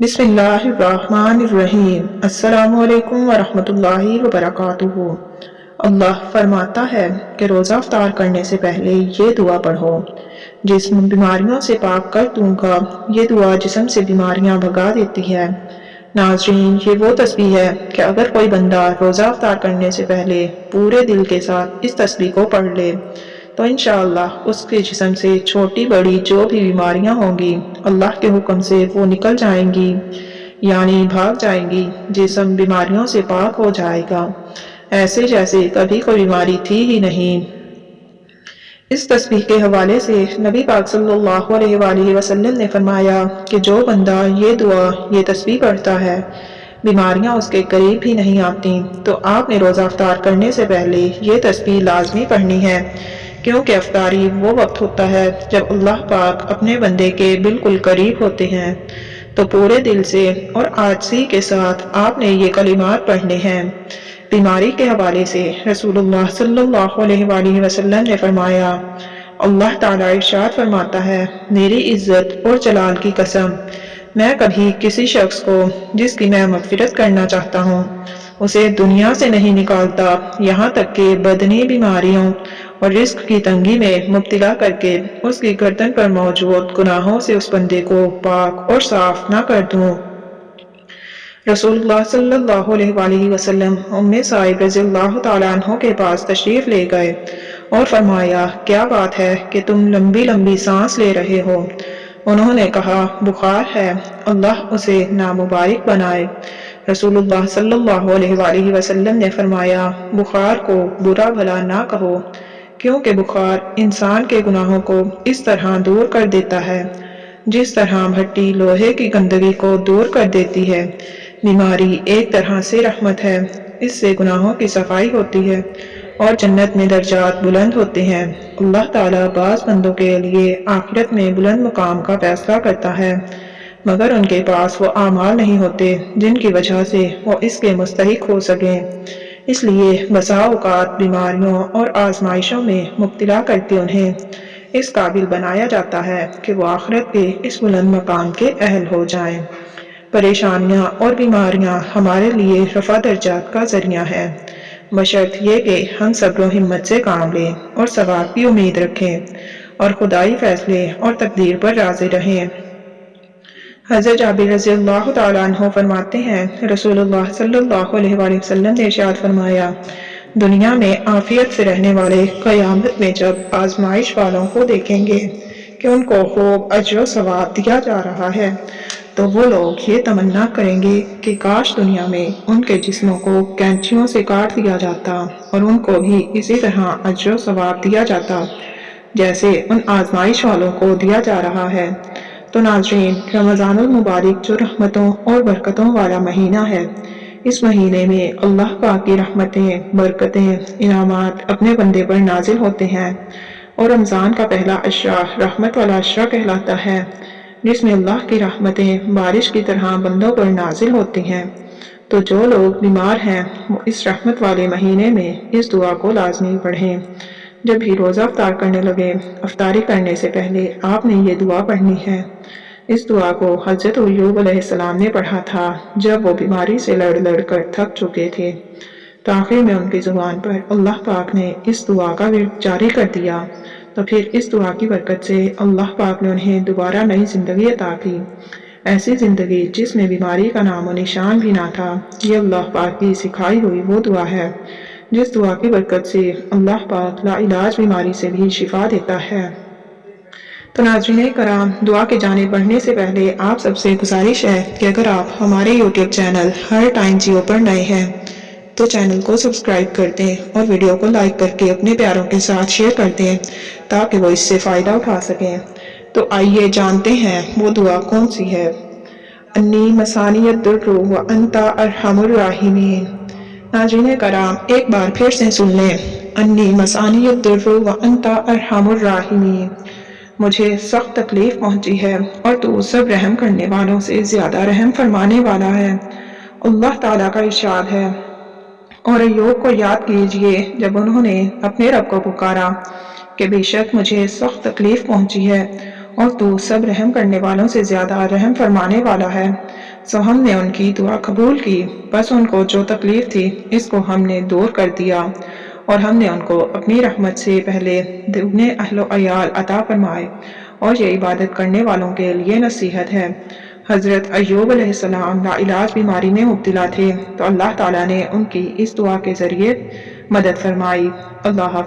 بسم اللہ الرحمن الرحیم۔ السلام علیکم ورحمۃ اللہ وبرکاتہ۔ اللہ فرماتا ہے کہ روزہ افطار کرنے سے پہلے یہ دعا پڑھو، جسم بیماریوں سے پاک کر دوں گا۔ یہ دعا جسم سے بیماریاں بھگا دیتی ہے۔ ناظرین، یہ وہ تسبیح ہے کہ اگر کوئی بندہ روزہ افطار کرنے سے پہلے پورے دل کے ساتھ اس تسبیح کو پڑھ لے تو انشاءاللہ اس کے جسم سے چھوٹی بڑی جو بھی بیماریاں ہوں گی اللہ کے حکم سے وہ نکل جائیں گی، یعنی بھاگ جائیں گی۔ جسم بیماریوں سے پاک ہو جائے گا، ایسے جیسے کبھی کوئی بیماری تھی ہی نہیں۔ اس تسبیح کے حوالے سے نبی پاک صلی اللہ علیہ وآلہ وسلم نے فرمایا کہ جو بندہ یہ دعا یہ تسبیح پڑھتا ہے بیماریاں اس کے قریب بھی نہیں آتی۔ تو آپ نے روزہ افطار کرنے سے پہلے یہ تسبیح لازمی پڑھنی ہے، کیونکہ افطاری وہ وقت ہوتا ہے جب اللہ پاک اپنے بندے کے بالکل قریب ہوتے ہیں۔ تو پورے دل سے اور عاجزی کے ساتھ آپ نے یہ کلمات پڑھنے ہیں۔ بیماری کے حوالے سے رسول اللہ صلی اللہ علیہ وآلہ وسلم نے فرمایا، اللہ تعالیٰ ارشاد فرماتا ہے، میری عزت اور جلال کی قسم، میں کبھی کسی شخص کو جس کی میں مغفرت کرنا چاہتا ہوں اسے دنیا سے نہیں نکالتا یہاں تک کہ بدنی بیماریوں اور رزق کی تنگی میں مبتلا کر کے اس کی گردن پر موجود گناہوں سے اس بندے کو پاک اور صاف نہ کر دوں۔ رسول اللہ صلی اللہ علیہ وآلہ وسلم ام سائب رضی اللہ تعالیٰ عنہ کے پاس تشریف لے گئے اور فرمایا، کیا بات ہے کہ تم لمبی لمبی سانس لے رہے ہو؟ انہوں نے کہا، بخار ہے، اللہ اسے نامبارک بنائے۔ رسول اللہ صلی اللہ علیہ وآلہ وسلم نے فرمایا، بخار کو برا بھلا نہ کہو، کیونکہ بخار انسان کے گناہوں کو اس طرح دور کر دیتا ہے جس طرح بھٹی لوہے کی گندگی کو دور کر دیتی ہے۔ بیماری ایک طرح سے رحمت ہے، اس سے گناہوں کی صفائی ہوتی ہے اور جنت میں درجات بلند ہوتے ہیں۔ اللہ تعالیٰ بعض بندوں کے لیے آخرت میں بلند مقام کا فیصلہ کرتا ہے، مگر ان کے پاس وہ اعمال نہیں ہوتے جن کی وجہ سے وہ اس کے مستحق ہو سکیں۔ اس لیے بسا اوقات بیماریوں اور آزمائشوں میں مبتلا کر کے انہیں اس قابل بنایا جاتا ہے کہ وہ آخرت کے اس بلند مقام کے اہل ہو جائیں۔ پریشانیاں اور بیماریاں ہمارے لیے رفع درجات کا ذریعہ ہے، بشرط یہ کہ ہم صبر و ہمت سے کام لیں اور ثواب کی امید رکھیں اور خدائی فیصلے اور تقدیر پر راضی رہیں۔ حضرت جابر رضی اللہ تعالیٰ عنہ فرماتے ہیں، رسول اللہ صلی اللہ علیہ وآلہ وسلم نے ارشاد فرمایا، دنیا میں عافیت سے رہنے والے قیامت میں جب آزمائش والوں کو دیکھیں گے کہ ان کو خوب اجر و ثواب دیا جا رہا ہے تو وہ لوگ یہ تمنا کریں گے کہ کاش دنیا میں ان کے جسموں کو کینچیوں سے کاٹ دیا جاتا اور ان کو بھی اسی طرح اجر و ثواب دیا جاتا جیسے ان آزمائش والوں کو دیا جا رہا ہے۔ تو ناظرین، رمضان المبارک جو رحمتوں اور برکتوں والا مہینہ ہے، اس مہینے میں اللہ پاک کی رحمتیں، برکتیں، انعامات اپنے بندے پر نازل ہوتے ہیں، اور رمضان کا پہلا عشرہ رحمت والا عشرہ کہلاتا ہے، جس میں اللہ کی رحمتیں بارش کی طرح بندوں پر نازل ہوتی ہیں۔ تو جو لوگ بیمار ہیں وہ اس رحمت والے مہینے میں اس دعا کو لازمی پڑھیں۔ جب بھی روزہ افطار کرنے لگے، افطاری کرنے سے پہلے آپ نے یہ دعا پڑھنی ہے۔ اس دعا کو حضرت ایوب علیہ السلام نے پڑھا تھا جب وہ بیماری سے لڑ لڑ کر تھک چکے تھے، تو آخر میں ان کی زبان پر اللہ پاک نے اس دعا کا ورد جاری کر دیا، تو پھر اس دعا کی برکت سے اللہ پاک نے انہیں دوبارہ نئی زندگی عطا کی، ایسی زندگی جس میں بیماری کا نام و نشان بھی نہ تھا۔ یہ اللہ پاک کی سکھائی ہوئی وہ دعا ہے جس دعا کی برکت سے اللہ پاک لا علاج بیماری سے بھی شفا دیتا ہے۔ تو ناظرین کرام، دعا کے جانب بڑھنے سے پہلے آپ سب سے گزارش ہے کہ اگر آپ ہمارے یوٹیوب چینل ہر ٹائم جیو پر نئے ہیں تو چینل کو سبسکرائب کر دیں اور ویڈیو کو لائک کر کے اپنے پیاروں کے ساتھ شیئر کر دیں تاکہ وہ اس سے فائدہ اٹھا سکیں۔ تو آئیے جانتے ہیں وہ دعا کون سی ہے۔ انی مسانی الضر وانت ارحم الراحمین۔ ناظرین کرام، ایک بار پھر سے سن لیں، انی مسانی الضر وانت ارحم الراحمین۔ مجھے سخت تکلیف پہنچی ہے اور تو سب رحم کرنے والوں سے زیادہ رحم فرمانے والا ہے۔ اللہ تعالیٰ کا ارشاد ہے، اور ایوب کو یاد کیجئے جب انہوں نے اپنے رب کو پکارا کہ بے شک مجھے سخت تکلیف پہنچی ہے اور تو سب رحم کرنے والوں سے زیادہ رحم فرمانے والا ہے۔ سو ہم نے ان کی دعا قبول کی، بس ان کو جو تکلیف تھی اس کو ہم نے دور کر دیا، اور ہم نے ان کو اپنی رحمت سے پہلے دگنے اہل و عیال عطا فرمائے، اور یہ عبادت کرنے والوں کے لیے نصیحت ہے۔ حضرت ایوب علیہ السلام لاعلاج بیماری میں مبتلا تھے تو اللہ تعالیٰ نے ان کی اس دعا کے ذریعے مدد فرمائی۔ اللہ حافظ۔